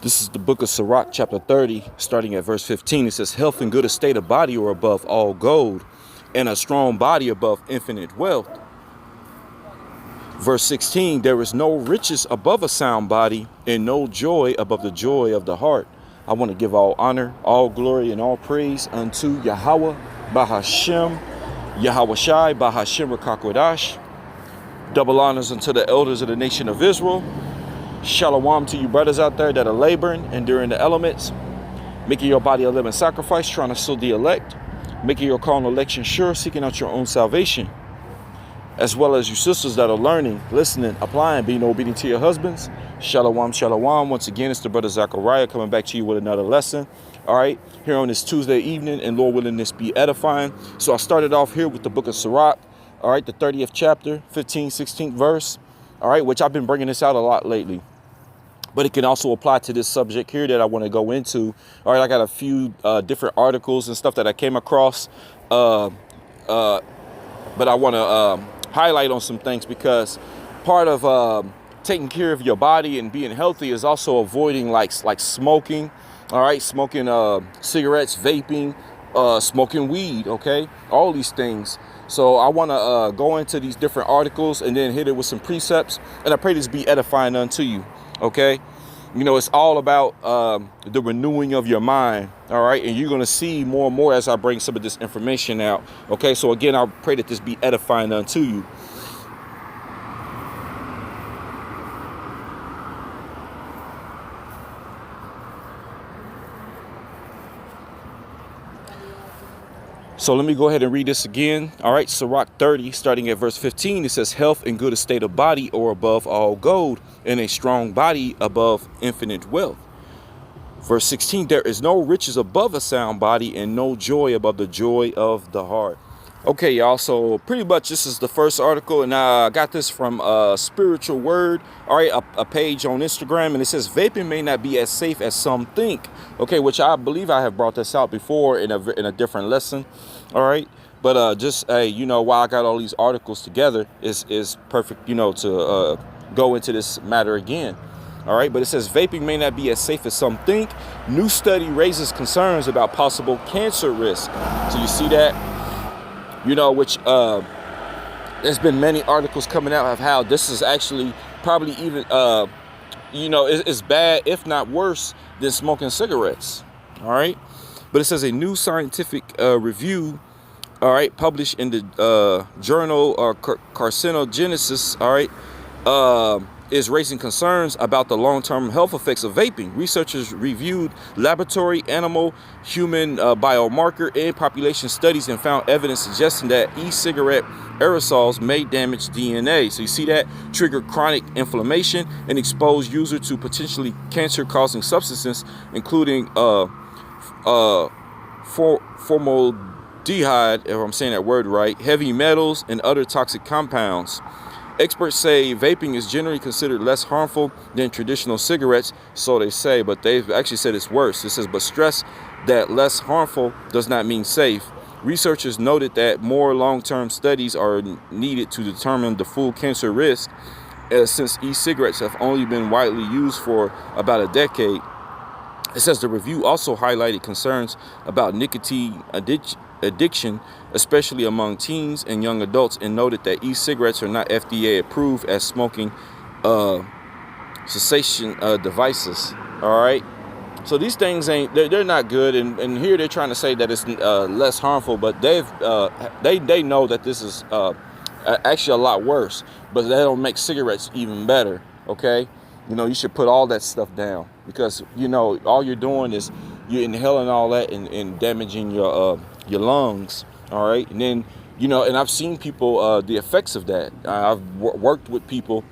This is the book of Sirach, chapter 30, starting at verse 15. It says, health and good estate of body are above all gold, and a strong body above infinite wealth. Verse 16, there is no riches above a sound body, and no joy above the joy of the heart. I want to give all honor, all glory, and all praise unto Yahweh, Bahashem, Yahweh Shai, Bahashem Rakakwadash. Double honors unto the elders of the nation of Israel. Shalom to you brothers out there that are laboring, enduring the elements, making your body a living sacrifice, trying to seal the elect, making your call and election sure, seeking out your own salvation, as well as you sisters that are learning, listening, applying, being obedient to your husbands. Shalom, shalom. Once again, it's the brother Zachariah coming back to you with another lesson. All right, here on this Tuesday evening, and Lord willing, this be edifying. So I started off here with the book of Sirach, all right, the 30th chapter, 15th, 16th verse, all right, which I've been bringing this out a lot lately. But it can also apply to this subject here that I want to go into. All right, I got a few different articles and stuff that I came across. But I want to highlight on some things, because part of taking care of your body and being healthy is also avoiding like smoking. All right, smoking cigarettes, vaping, smoking weed. OK, all these things. So I want to go into these different articles and then hit it with some precepts. And I pray this be edifying unto you. Okay, you know, it's all about the renewing of your mind. All right, and you're going to see more and more as I bring some of this information out. Okay, so again, I pray that this be edifying unto you. So let me go ahead and read this again. All right, Sirach 30, starting at verse 15, it says, health and good estate of body are above all gold, and a strong body above infinite wealth. Verse 16, there is no riches above a sound body, and no joy above the joy of the heart. Okay, y'all, so pretty much this is the first article, and I got this from Spiritual Word, all right, a page on Instagram, and it says, vaping may not be as safe as some think. Okay, which I believe I have brought this out before in a different lesson, all right? But just, hey, you know, while I got all these articles together, is perfect, you know, to go into this matter again. All right, but it says vaping may not be as safe as some think. New study raises concerns about possible cancer risk. So you see that? You know, which there's been many articles coming out of how this is actually probably even, you know, it's bad, if not worse, than smoking cigarettes. All right. But it says a new scientific review, all right, published in the journal Carcinogenesis, all right, is raising concerns about the long-term health effects of vaping. Researchers reviewed laboratory, animal, human biomarker, and population studies and found evidence suggesting that e-cigarette aerosols may damage DNA. So you see that? Trigger chronic inflammation and expose user to potentially cancer-causing substances, including formaldehyde, if I'm saying that word right, heavy metals, and other toxic compounds. Experts say vaping is generally considered less harmful than traditional cigarettes, so they say, but they've actually said it's worse. It says, but stress that less harmful does not mean safe. Researchers noted that more long-term studies are needed to determine the full cancer risk, since e-cigarettes have only been widely used for about a decade. It says the review also highlighted concerns about nicotine addiction, especially among teens and young adults, and noted that e-cigarettes are not FDA approved as smoking cessation devices. All right, so these things they're not good, and here they're trying to say that it's less harmful, but they know that this is actually a lot worse, but they don't make cigarettes even better. Okay, you know, you should put all that stuff down, because you know all you're doing is you're inhaling all that and damaging your lungs. All right, and then, you know, and I've seen people the effects of that. I've worked with people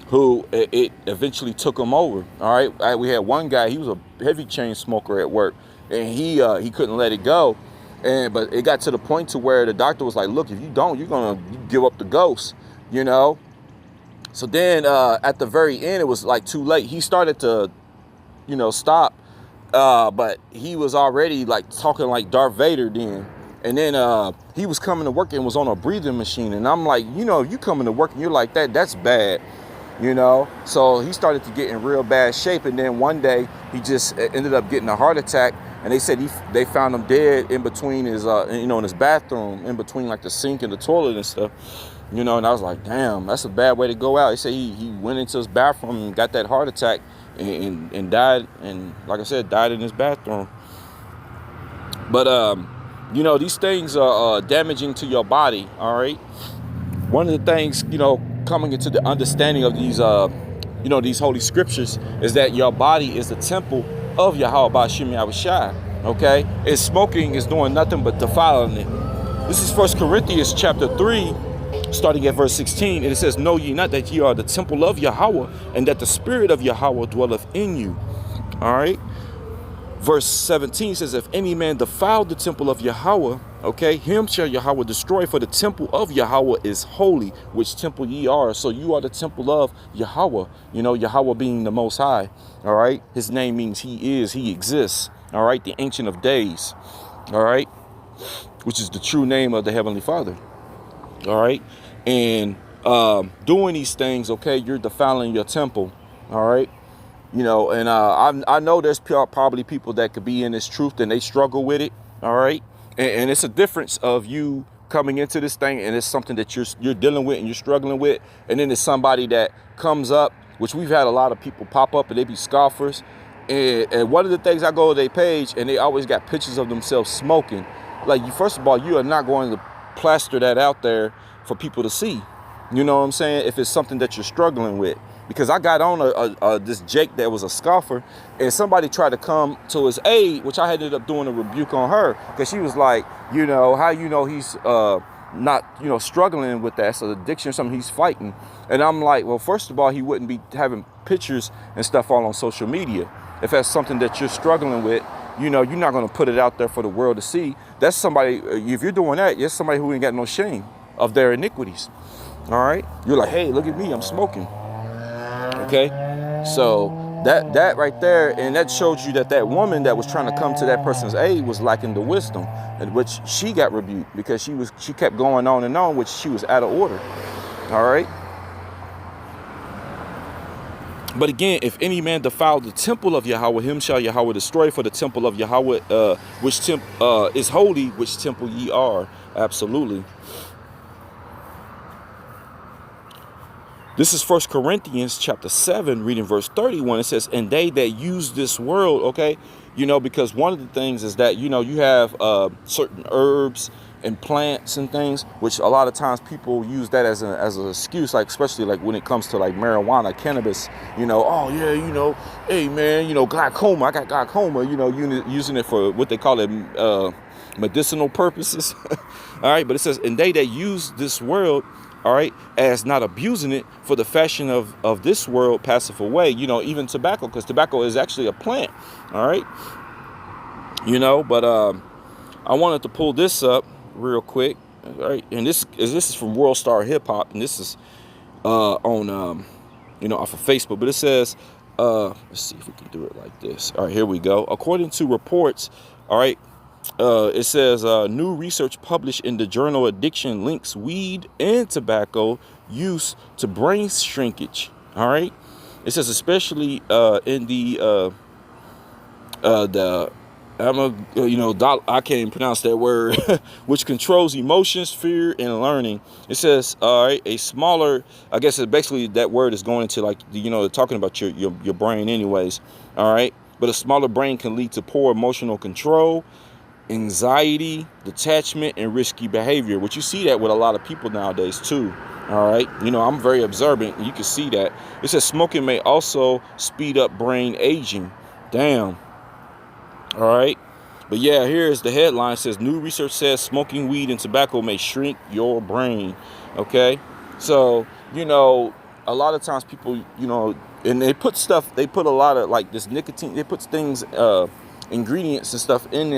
who it eventually took them over. All right, we had one guy, he was a heavy chain smoker at work, and he couldn't let it go, but it got to the point to where the doctor was like, look, if you don't, you're gonna give up the ghost, you know. So then at the very end, it was like too late. He started to, you know, stop, but he was already like talking like Darth Vader then. And then he was coming to work and was on a breathing machine. And I'm like, you know, if you coming to work and you're like that, that's bad. you know. So he started to get in real bad shape, and then one day he just ended up getting a heart attack, and they said they found him dead in between his you know, in his bathroom, in between like the sink and the toilet and stuff, you know. And I was like, damn, that's a bad way to go out. They said he went into his bathroom and got that heart attack and died, and like I said, died in his bathroom. But you know, these things are damaging to your body. All right, one of the things, you know, coming into the understanding of these you know, these holy scriptures, is that your body is the temple of Yahweh Ba'ashem Yahushai. Okay, and smoking is doing nothing but defiling it. This is 1 Corinthians chapter 3, starting at verse 16, and it says, know ye not that ye are the temple of Yahweh, and that the spirit of Yahweh dwelleth in you. All right, verse 17 says, if any man defile the temple of Yahweh, okay, him shall Yahweh destroy, for the temple of Yahweh is holy, which temple ye are. So you are the temple of Yahweh, you know, Yahweh being the Most High. All right, his name means he exists. All right, the Ancient of Days. All right, which is the true name of the Heavenly Father. All right, and doing these things, okay, you're defiling your temple. All right, you know, and I know there's probably people that could be in this truth and they struggle with it. All right, and it's a difference of you coming into this thing and it's something that you're dealing with and you're struggling with, and then there's somebody that comes up, which we've had a lot of people pop up and they be scoffers, and one of the things, I go to their page and they always got pictures of themselves smoking. Like, first of all, you are not going to plaster that out there for people to see. You know what I'm saying? If it's something that you're struggling with. Because I got on this Jake that was a scoffer, and somebody tried to come to his aid, which I ended up doing a rebuke on her, because she was like, you know, how you know he's not, you know, struggling with that? It's an addiction or something he's fighting. And I'm like, well, first of all, he wouldn't be having pictures and stuff all on social media. If that's something that you're struggling with, you know, you're not going to put it out there for the world to see. That's somebody, if you're doing that, you're somebody who ain't got no shame of their iniquities. All right, you're like, hey, look at me, I'm smoking. Okay, so that right there, and that showed you that that woman that was trying to come to that person's aid was lacking the wisdom, in which she got rebuked, because she kept going on and on, which she was out of order. All right. But again, if any man defile the temple of Yahweh, him shall Yahweh destroy, for the temple of Yahweh, which is holy, which temple ye are. Absolutely. This is 1 Corinthians chapter 7, reading verse 31. It says, and they that use this world, okay, you know, because one of the things is that, you know, you have certain herbs and plants and things, which a lot of times people use that as an excuse, like especially like when it comes to like marijuana, cannabis, you know, oh yeah, you know, hey man, you know, glaucoma, I got glaucoma, you know, using it for what they call it medicinal purposes. All right, but it says, and they that use this world, all right, as not abusing it, for the fashion of this world passeth away. You know, even tobacco, because tobacco is actually a plant. All right, you know, but I wanted to pull this up real quick. All right, and this is from World Star Hip Hop, and this is on you know, off of Facebook. But it says, let's see if we can do it like this. All right, here we go. According to reports, all right, it says new research published in the journal Addiction links weed and tobacco use to brain shrinkage. All right, it says especially in the you know, I can't even pronounce that word, which controls emotions, fear, and learning. It says, all right, a smaller, I guess it basically that word is going into like, you know, talking about your brain anyways. All right, but a smaller brain can lead to poor emotional control, anxiety, detachment, and risky behavior, which you see that with a lot of people nowadays too. All right, you know, I'm very observant, and you can see that. It says smoking may also speed up brain aging. Damn. All right, but yeah, here's the headline. It says new research says smoking weed and tobacco may shrink your brain. Okay, so you know, a lot of times people, you know, and they put a lot of like this nicotine, they put things, ingredients and stuff in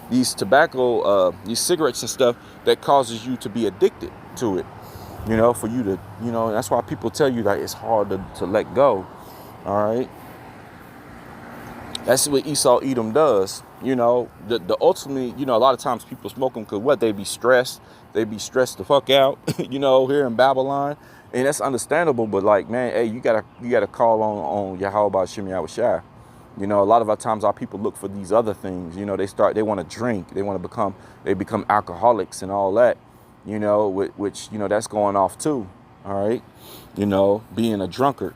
these tobacco, these cigarettes and stuff that causes you to be addicted to it. You know, for you to, you know, that's why people tell you that it's hard to let go. All right. That's what Esau Edom does. You know, the ultimately, you know, a lot of times people smoke them because what? They be stressed the fuck out, you know, here in Babylon. And that's understandable, but like, man, hey, you gotta call on Yahweh Ba'ashem Yahushua. You know, a lot of our times our people look for these other things. You know, they want to drink, they become alcoholics and all that. You know, which you know that's going off too. All right, you know, being a drunkard.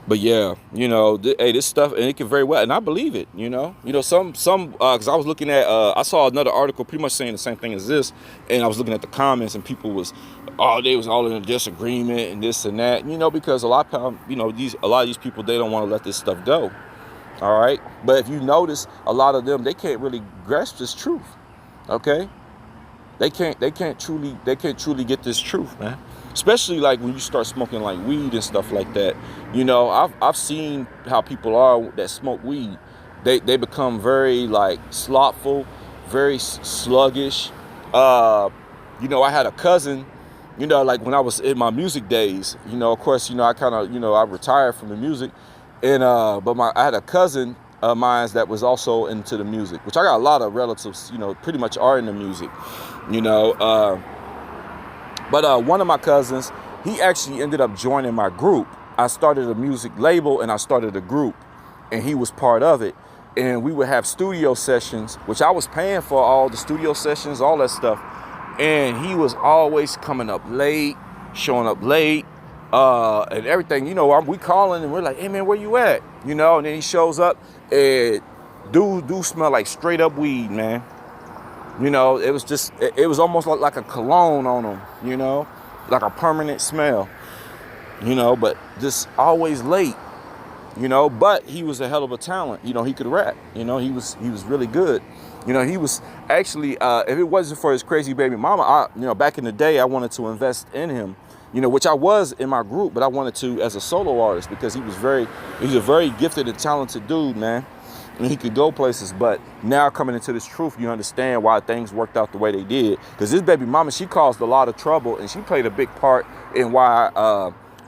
But yeah, you know, hey, this stuff, and it can very well, and I believe it. You know, some, because I was looking at, I saw another article pretty much saying the same thing as this, and I was looking at the comments, and people was, oh, they was all in a disagreement and this and that, you know, because a lot of times, you know, a lot of these people, they don't want to let this stuff go. All right, but if you notice, a lot of them, they can't really grasp this truth. Okay, they can't truly get this truth, man. Especially like when you start smoking like weed and stuff like that. You know, I've seen how people are that smoke weed. They become very like slothful, very sluggish. You know, I had a cousin, you know, like when I was in my music days, you know, of course, you know, I kind of, you know, I retired from the music, and but I had a cousin of mine that was also into the music, which I got a lot of relatives, you know, pretty much are in the music, you know. But one of my cousins, he actually ended up joining my group. I started a music label and I started a group, and he was part of it. And we would have studio sessions, which I was paying for all the studio sessions, all that stuff. And he was always coming up late, showing up late, and everything. You know, we calling and we're like, hey man, where you at? You know, and then he shows up and dude smell like straight up weed, man. You know, it was just, it was almost like a cologne on him, you know, like a permanent smell, you know, but just always late, you know, but he was a hell of a talent. You know, he could rap, you know, he was really good. You know, he was actually, if it wasn't for his crazy baby mama, you know, back in the day, I wanted to invest in him, you know, which I was in my group, but I wanted to as a solo artist because he was a very gifted and talented dude, man. And he could go places, but now coming into this truth, you understand why things worked out the way they did. Because this baby mama, she caused a lot of trouble, and she played a big part in why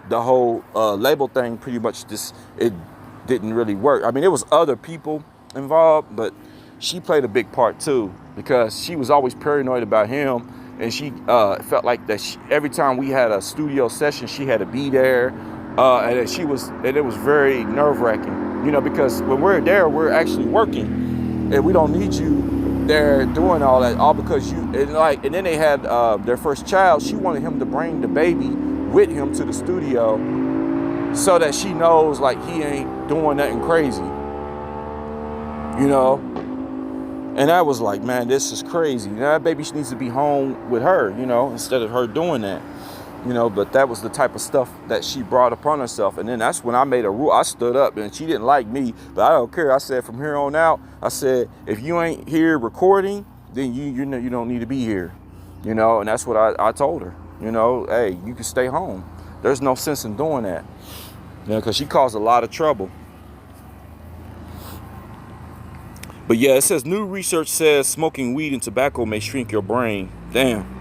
the whole label thing pretty much it didn't really work. I mean, there was other people involved, but she played a big part too, because she was always paranoid about him, and she felt like that every time we had a studio session, she had to be there, and it was very nerve-wracking. You know, because when we're there, we're actually working, and we don't need you there doing all that, all because and then they had their first child. She wanted him to bring the baby with him to the studio so that she knows like he ain't doing nothing crazy, you know. And I was like, man, this is crazy. That baby needs to be home with her, you know, instead of her doing that. You know, but that was the type of stuff that she brought upon herself. And then that's when I made a rule. I stood up, and she didn't like me, but I don't care. I said, from here on out, I said, if you ain't here recording, then you know you don't need to be here. You know, and that's what I told her. You know, hey, you can stay home. There's no sense in doing that. You know, because she caused a lot of trouble. But yeah, it says new research says smoking weed and tobacco may shrink your brain. Damn.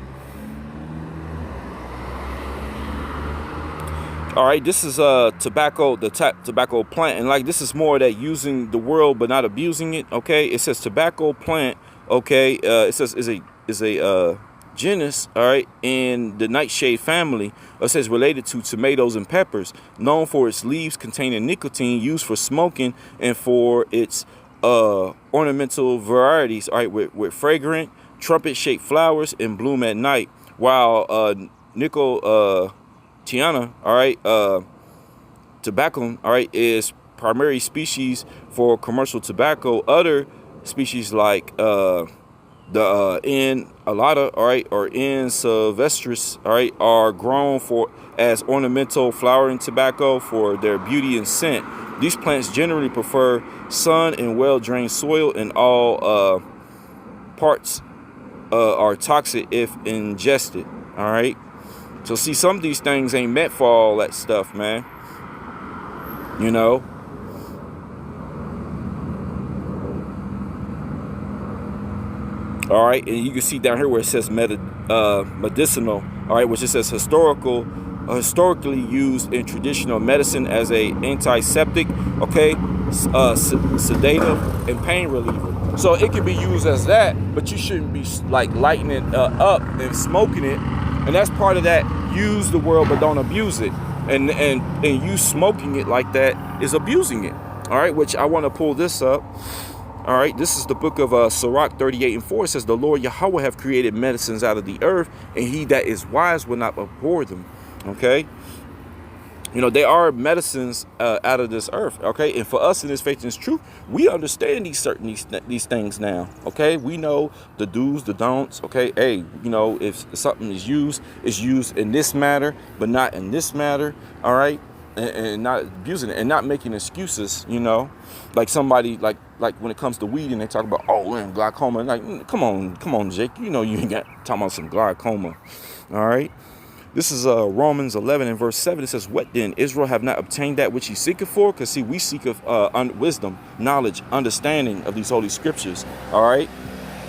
All right, this is tobacco, the tobacco plant, and like this is more that using the world but not abusing it. Okay, it says tobacco plant. Okay, it says is a genus. All right, in the nightshade family. It says related to tomatoes and peppers, known for its leaves containing nicotine, used for smoking, and for its ornamental varieties. All right, with fragrant trumpet-shaped flowers and bloom at night. While Tiana, all right, tobacco, all right, is primary species for commercial tobacco. Other species like the N. alata, all right, or N. sylvestris, all right, are grown as ornamental flowering tobacco for their beauty and scent. These plants generally prefer sun and well-drained soil, and all parts are toxic if ingested. All right. So see, some of these things ain't meant for all that stuff, man. You know. All right, and you can see down here where it says medicinal. All right, which it says historically used in traditional medicine as a antiseptic. Okay, sedative and pain reliever. So it can be used as that, but you shouldn't be like lighting it up and smoking it And that's part of that. Use the world, but don't abuse it. And you smoking it like that is abusing it. All right, which I want to pull this up. All right, this is the book of Sirach 38:4. It says, the Lord Yahweh have created medicines out of the earth, and he that is wise will not abhor them. Okay. You know, they are medicines out of this earth, okay? And for us in this faith and this truth, we understand these things now, okay? We know the do's, the don'ts, okay? Hey, you know, if something is used, it's used in this matter, but not in this matter, all right? And not abusing it and not making excuses, you know? Like somebody, like when it comes to weed and they talk about, oh, we're in glaucoma. Like, come on, Jake. You know you ain't got talking about some glaucoma, all right? This is Romans 11 and verse 7. It says, what then? Israel have not obtained that which he seeketh for? Because see, we seek of wisdom, knowledge, understanding of these holy scriptures. All right.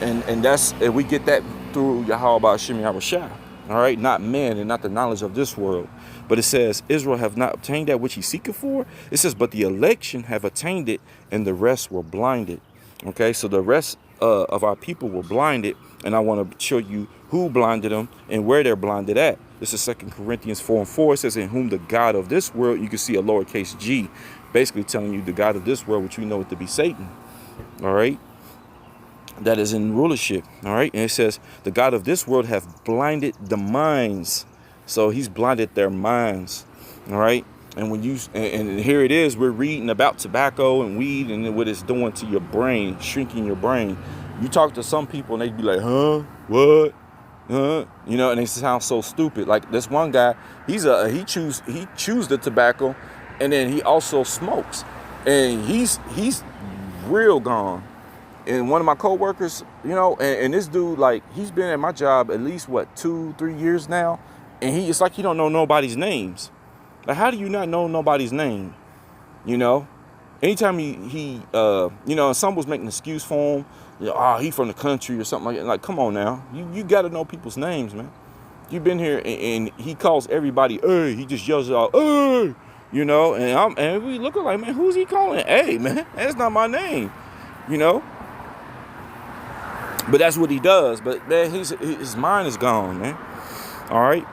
And we get that through Yahweh Ba'ashem Yahushua. All right. Not men and not the knowledge of this world. But it says, Israel have not obtained that which he seeketh for. It says, but the election have attained it, and the rest were blinded. Okay. So the rest of our people were blinded. And I want to show you who blinded them and where they're blinded at. This is 2 Corinthians 4:4. It says, in whom the God of this world, you can see a lowercase g, basically telling you the God of this world, which we know it to be Satan. All right. That is in rulership. All right. And it says, the God of this world have blinded the minds. So he's blinded their minds. All right. And when you and here it is, we're reading about tobacco and weed and what it's doing to your brain, shrinking your brain. You talk to some people and they'd be like, huh? What? You know, and they sound so stupid. Like this one guy, he chews the tobacco, and then he also smokes, and he's real gone. And one of my coworkers, you know, and this dude, like, he's been at my job at least what 2-3 years now, and it's like he don't know nobody's names. Like, how do you not know nobody's name? You know, anytime he you know, and some was making an excuse for him. You know, he from the country or something like that. Like, come on now. You got to know people's names, man. You've been here, and he calls everybody, hey. He just yells out, hey. You know, and we looking like, man, who's he calling? Hey, man, that's not my name. You know? But that's what he does. But, man, his mind is gone, man. All right?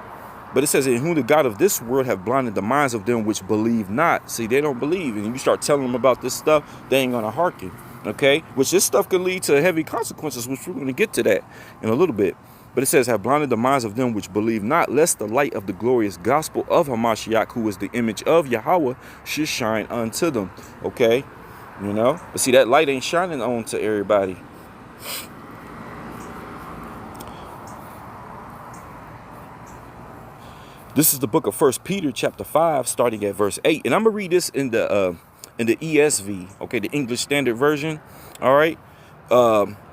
But it says, in whom the God of this world have blinded the minds of them which believe not. See, they don't believe. And you start telling them about this stuff, they ain't going to hearken. Okay, which this stuff could lead to heavy consequences, which we're going to get to that in a little bit. But it says, have blinded the minds of them which believe not, lest the light of the glorious gospel of Hamashiach, who is the image of Yahweh, should shine unto them. Okay, you know, but see, that light ain't shining on to everybody. This is the book of 1 Peter chapter 5, starting at verse 8. And I'm going to read this in the ESV, okay, the English Standard Version. All right.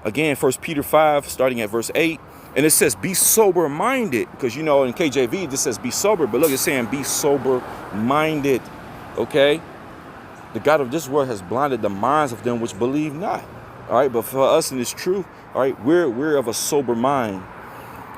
Again, 1 Peter 5, starting at verse 8. And it says, be sober minded. Because, you know, in KJV, this says be sober. But look, it's saying be sober minded. Okay. The God of this world has blinded the minds of them which believe not. All right. But for us in this truth, all right, we're of a sober mind.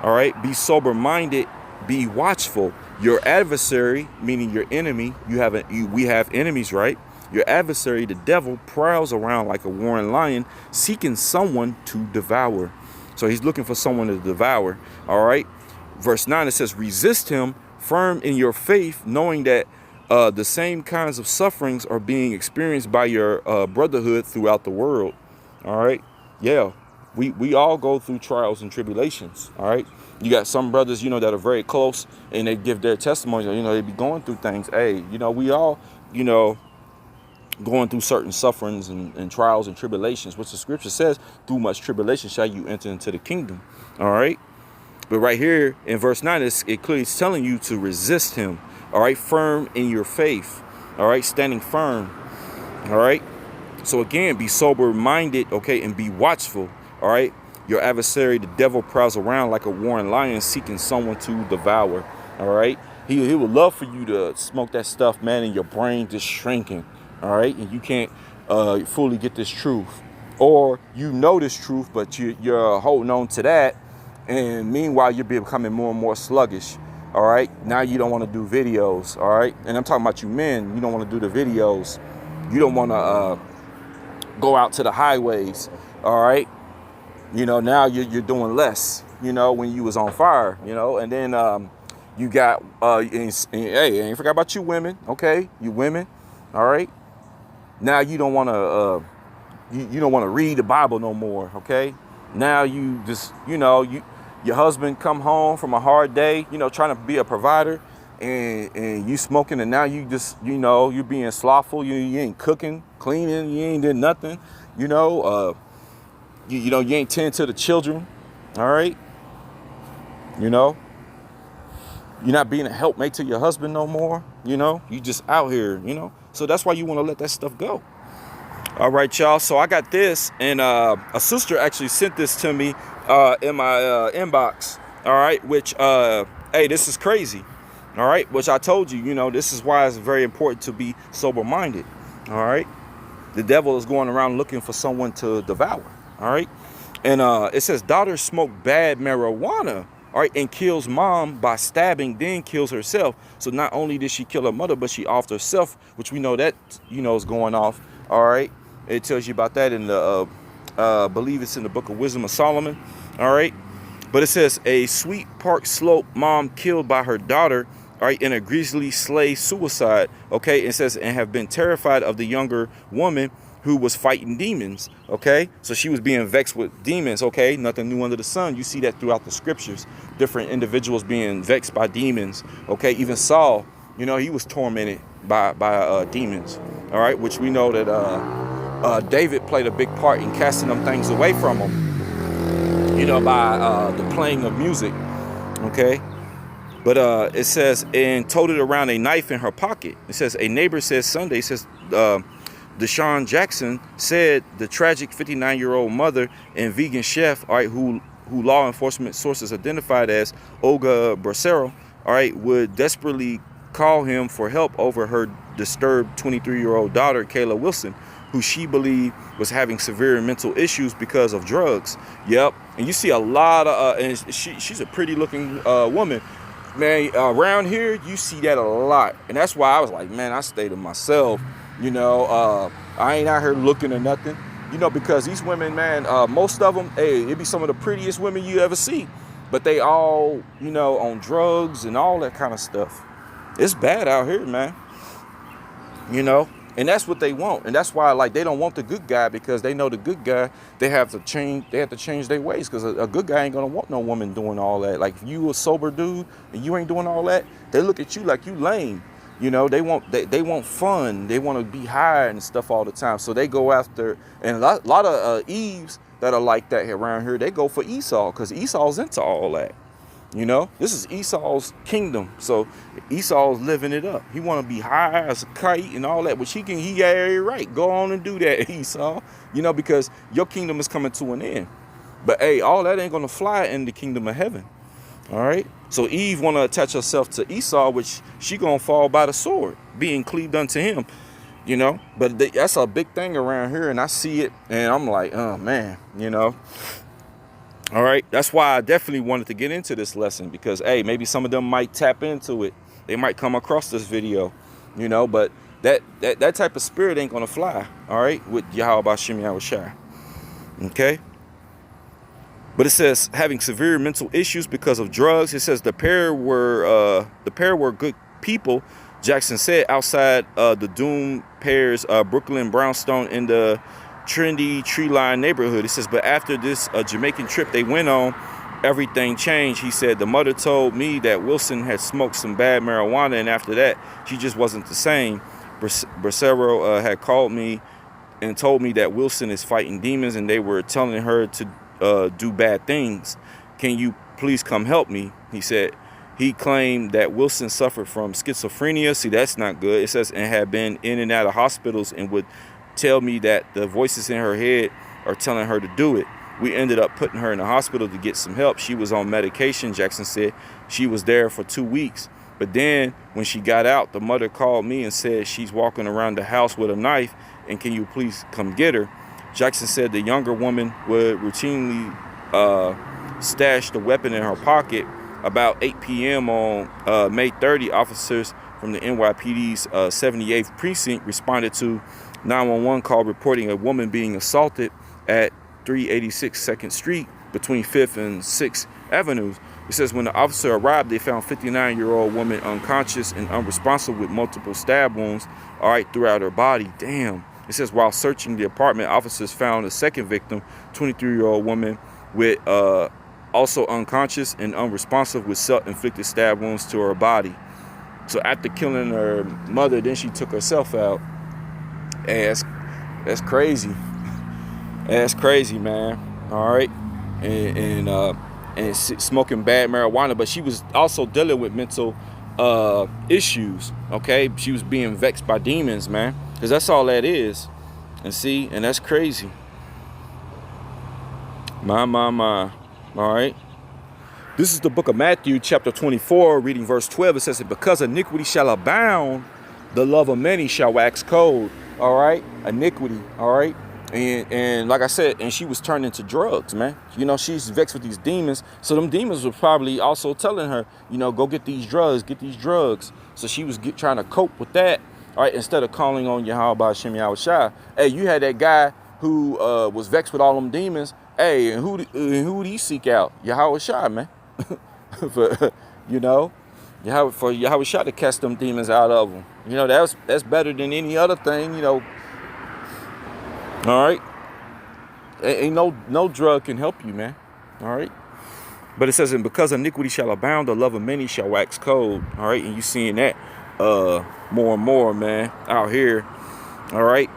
All right. Be sober minded. Be watchful. Your adversary, meaning your enemy, we have enemies, right? Your adversary, the devil, prowls around like a roaring lion, seeking someone to devour. So he's looking for someone to devour. All right. Verse 9, it says, resist him firm in your faith, knowing that the same kinds of sufferings are being experienced by your brotherhood throughout the world. All right. Yeah, we all go through trials and tribulations. All right. You got some brothers, you know, that are very close and they give their testimony. You know, they be going through things. Hey, you know, we all, you know, going through certain sufferings and trials and tribulations, which the scripture says, through much tribulation shall you enter into the kingdom. All right. But right here in verse 9, it clearly is telling you to resist him. All right. Firm in your faith. All right. Standing firm. All right. So again, be sober minded. OK, and be watchful. All right. Your adversary, the devil, prowls around like a roaring lion, seeking someone to devour. All right. He would love for you to smoke that stuff, man, and your brain just shrinking. All right. And you can't fully get this truth, or you know this truth, but you're holding on to that. And meanwhile, you're becoming more and more sluggish. All right. Now you don't want to do videos. All right. And I'm talking about you men. You don't want to do the videos. You don't want to go out to the highways. All right. You know, now you're doing less. you know, when you was on fire, you know. And then you got, hey, I ain't forgot about you women, okay? You women, all right? Now you don't want to, you don't want to read the Bible no more, okay? Now you just, you know, your husband come home from a hard day, you know, trying to be a provider, and you smoking, and now you just, you know, you're being slothful, you ain't cooking, cleaning, you ain't did nothing, you know, you know, you ain't tend to the children, all right? You know, you're not being a helpmate to your husband no more, you know, you just out here, you know, so that's why you want to let that stuff go. All right, y'all. So I got this, and a sister actually sent this to me in my inbox. All right, which, hey, this is crazy. All right, which I told you, you know, this is why it's very important to be sober-minded. All right, the devil is going around looking for someone to devour. All right, and it says daughter smoked bad marijuana. All right, and kills mom by stabbing, then kills herself. So not only did she kill her mother, but she offed herself, which we know that, you know, is going off. All right. It tells you about that in the, believe it's in the book of Wisdom of Solomon. All right. But it says a Sweet Park Slope mom killed by her daughter, all right, in a grisly slave suicide. Okay. It says, and have been terrified of the younger woman who was fighting demons. Okay. So she was being vexed with demons. Okay. Nothing new under the sun. You see that throughout the scriptures, different individuals being vexed by demons. Okay. Even Saul, you know, he was tormented by demons. All right. Which we know that, David played a big part in casting them things away from him, you know, by the playing of music, okay? But it says, and toted around a knife in her pocket. It says, a neighbor says Sunday, says, Deshaun Jackson said the tragic 59-year-old mother and vegan chef, all right, who law enforcement sources identified as Olga Bracero, all right, would desperately call him for help over her disturbed 23-year-old daughter, Kayla Wilson, who she believed was having severe mental issues because of drugs. Yep. And you see a lot of, and she's a pretty looking woman. Man, around here, you see that a lot. And that's why I was like, man, I stay to myself. You know, I ain't out here looking or nothing. You know, because these women, man, most of them, hey, it be some of the prettiest women you ever see. But they all, you know, on drugs and all that kind of stuff. It's bad out here, man. You know. And that's what they want. And that's why, like, they don't want the good guy, because they know the good guy, they have to change their ways, because a good guy ain't gonna want no woman doing all that. Like, if you a sober dude and you ain't doing all that, they look at you like you lame. You know, they want fun. They want to be high and stuff all the time. So they go after, and a lot of Eves that are like that around here, they go for Esau, because Esau's into all that. You know, this is Esau's kingdom. So Esau's living it up. He want to be high as a kite and all that, which he got right. Go on and do that, Esau. You know, because your kingdom is coming to an end. But hey, all that ain't going to fly in the kingdom of heaven. All right. So Eve want to attach herself to Esau, which she going to fall by the sword, being cleaved unto him. You know, but that's a big thing around here. And I see it and I'm like, oh, man, you know. All right. That's why I definitely wanted to get into this lesson, because, hey, maybe some of them might tap into it. They might come across this video, you know, but that type of spirit ain't going to fly. All right. With Yahweh Bashim Yahushua. Okay. But it says having severe mental issues because of drugs. It says the pair were good people, Jackson said, outside the Doom pair's Brooklyn brownstone in the Trinity Tree Line neighborhood. It says, but after this Jamaican trip they went on, everything changed. He said, the mother told me that Wilson had smoked some bad marijuana, and after that, she just wasn't the same. Bracero had called me and told me that Wilson is fighting demons, and they were telling her to do bad things. Can you please come help me? He said. He claimed that Wilson suffered from schizophrenia. See, that's not good. It says, and had been in and out of hospitals, and would tell me that the voices in her head are telling her to do it. We ended up putting her in the hospital to get some help. She was on medication, Jackson said. She was there for 2 weeks. But then when she got out, the mother called me and said she's walking around the house with a knife, and can you please come get her? Jackson said the younger woman would routinely stash the weapon in her pocket. About 8 p.m. on May 30, officers from the NYPD's 78th precinct responded to 911 call reporting a woman being assaulted at 386 2nd Street between 5th and 6th avenues. It says when the officer arrived, they found 59-year-old woman unconscious and unresponsive with multiple stab wounds, all right, throughout her body. Damn. It says while searching the apartment, officers found a second victim, 23-year-old woman with also unconscious and unresponsive with self-inflicted stab wounds to her body. So after killing her mother, then she took herself out. Hey, that's crazy. That's crazy, man. All right, and smoking bad marijuana, but she was also dealing with mental issues. Okay, she was being vexed by demons, man, because that's all that is. And see, and that's crazy. My. All right. This is the book of Matthew, chapter 24, reading verse 12. It says, because iniquity shall abound, the love of many shall wax cold. All right, iniquity. All right. And like I said, and she was turned into drugs, man. You know, she's vexed with these demons. So them demons were probably also telling her, you know, go get these drugs, get these drugs. So she was trying to cope with that. All right, instead of calling on Yahweh Shem Yahushua. Hey, you had that guy who was vexed with all them demons. Hey, and who would he seek out? Yahushua, man. You know, for Yahushua to cast them demons out of them. You know, that's better than any other thing, you know. All right, ain't no drug can help you, man. All right, but it says, and because iniquity shall abound, the love of many shall wax cold. All right, and you seeing that more and more, man, out here. All right,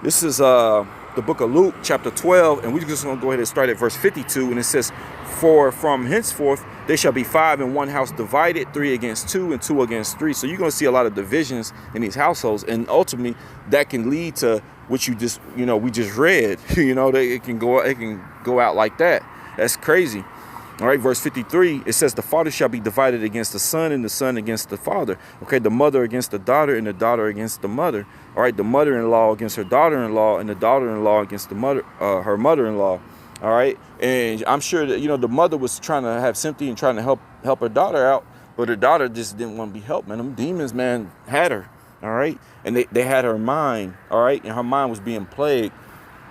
this is the book of Luke, chapter 12, and we're just gonna go ahead and start at verse 52, and it says, for from henceforth there shall be 5 in one house divided, 3 against 2 and 2 against 3. So you're gonna see a lot of divisions in these households, and ultimately that can lead to what you just, you know, we just read. You know, it can go out like that. That's crazy. All right, verse 53, it says the father shall be divided against the son and the son against the father. Okay, the mother against the daughter and the daughter against the mother. All right, the mother-in-law against her daughter-in-law and the daughter-in-law against the mother, her mother-in-law. All right, and I'm sure that, you know, the mother was trying to have sympathy and trying to help her daughter out, but her daughter just didn't want to be helped, man. Them demons, man, had her. All right, and they had her mind. All right, and her mind was being plagued.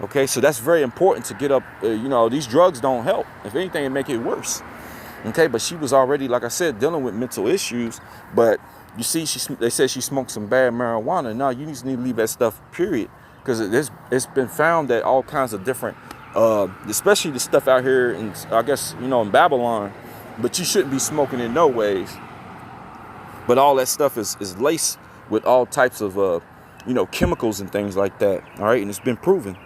Okay, so that's very important to get up. You know, these drugs don't help. If anything, it make it worse. Okay, but she was already, like I said, dealing with mental issues. But you see, they said she smoked some bad marijuana. No, you just need to leave that stuff, period. Because it's been found that all kinds of different, especially the stuff out here, in, I guess, you know, in Babylon. But you shouldn't be smoking in no ways. But all that stuff is laced with all types of, you know, chemicals and things like that. All right, and it's been proven.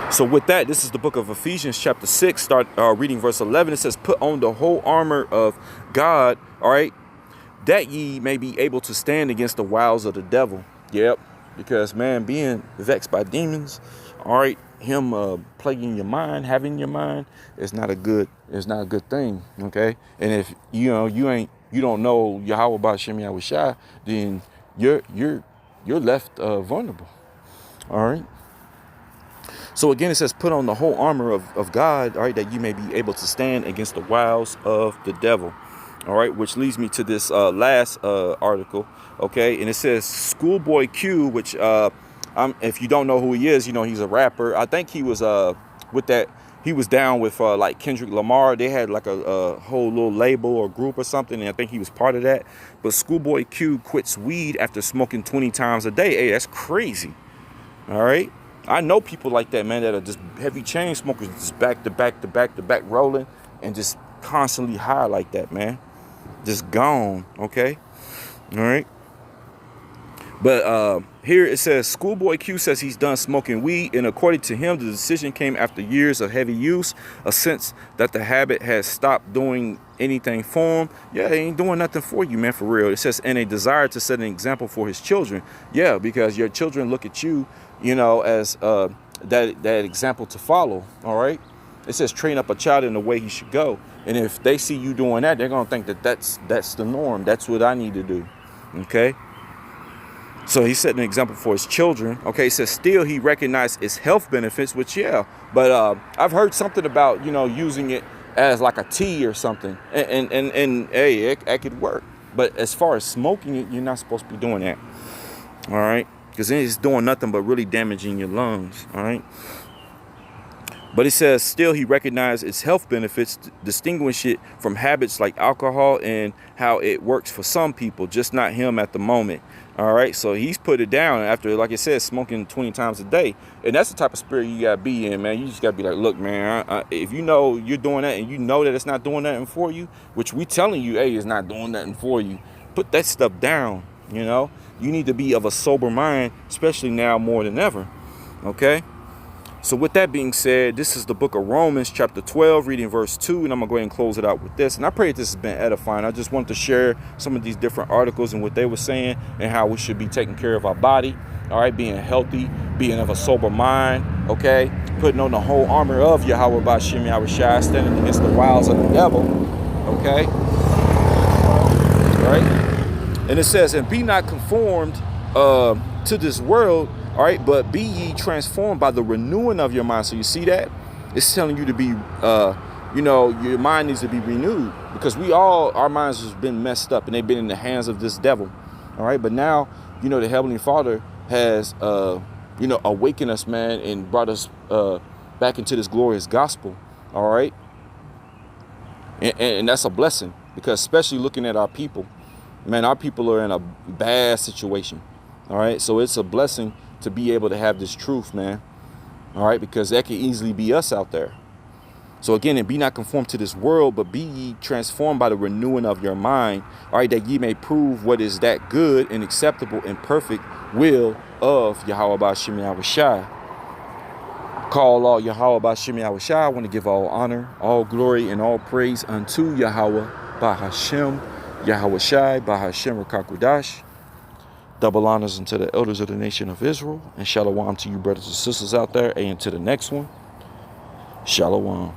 So with that, this is the book of Ephesians chapter 6, start reading verse 11. It says, put on the whole armor of God, all right, that ye may be able to stand against the wiles of the devil. Yep, because, man, being vexed by demons, all right, him plaguing your mind, having your mind, is not a good thing, okay? And if, you know, you don't know Yahweh about Shem Yahushua, then you're left vulnerable, all right? So again, it says, put on the whole armor of God, all right, that you may be able to stand against the wiles of the devil. All right, which leads me to this last article. Okay, and it says Schoolboy Q, which if you don't know who he is, you know, he's a rapper. I think he was with that. He was down with like Kendrick Lamar. They had like a whole little label or group or something, and I think he was part of that. But Schoolboy Q quits weed after smoking 20 times a day. Hey, that's crazy. All right. I know people like that, man, that are just heavy chain smokers, just back to back to back to back rolling and just constantly high like that, man. Just gone, okay? All right. But here it says, Schoolboy Q says he's done smoking weed, and according to him, the decision came after years of heavy use, a sense that the habit has stopped doing anything for him. Yeah, he ain't doing nothing for you, man, for real. It says, and a desire to set an example for his children. Yeah, because your children look at you, you know, as that example to follow. All right. It says train up a child in the way he should go. And if they see you doing that, they're gonna think that that's the norm. That's what I need to do. Okay. So he's setting an example for his children. Okay. It says still he recognized its health benefits, which yeah. But I've heard something about, you know, using it as like a tea or something. And hey, it could work. But as far as smoking it, you're not supposed to be doing that. All right. Because then it's doing nothing but really damaging your lungs. All right. But it says still he recognized its health benefits, distinguish it from habits like alcohol and how it works for some people, just not him at the moment. All right, so he's put it down after, like I said, smoking 20 times a day. And that's the type of spirit you gotta be in, man. You just gotta be like, look, man, if you know you're doing that and you know that it's not doing nothing for you, which we telling you, hey, it's not doing nothing for you, put that stuff down. You know, you need to be of a sober mind, especially now more than ever. Okay. So with that being said, this is the book of Romans chapter 12, reading verse 2, and I'm going to go ahead and close it out with this. And I pray this has been edifying. I just wanted to share some of these different articles and what they were saying and how we should be taking care of our body, all right, being healthy, being of a sober mind, okay, putting on the whole armor of Yahweh Ba'Shem Yahushua, standing against the wiles of the devil, okay, all right. And it says, and be not conformed to this world, all right, but be ye transformed by the renewing of your mind. So you see that? It's telling you to be, you know, your mind needs to be renewed, because our minds has been messed up and they've been in the hands of this devil. All right. But now, you know, the Heavenly Father has, you know, awakened us, man, and brought us back into this glorious gospel. All right. And that's a blessing, because especially looking at our people, man, our people are in a bad situation. All right. So it's a blessing to be able to have this truth, man. All right, because that could easily be us out there. So again, and be not conformed to this world, but be ye transformed by the renewing of your mind, all right, that ye may prove what is that good and acceptable and perfect will of Yahweh Ba'Shem Yahushua. Call all Yahweh Ba'Shem Yahushua. I want to give all honor, all glory, and all praise unto Yahweh Ba'Hashem Yahushua Ba'Hashem Rakakudash. Double honors unto the elders of the nation of Israel. And shalom to you brothers and sisters out there. And to the next one, shalom.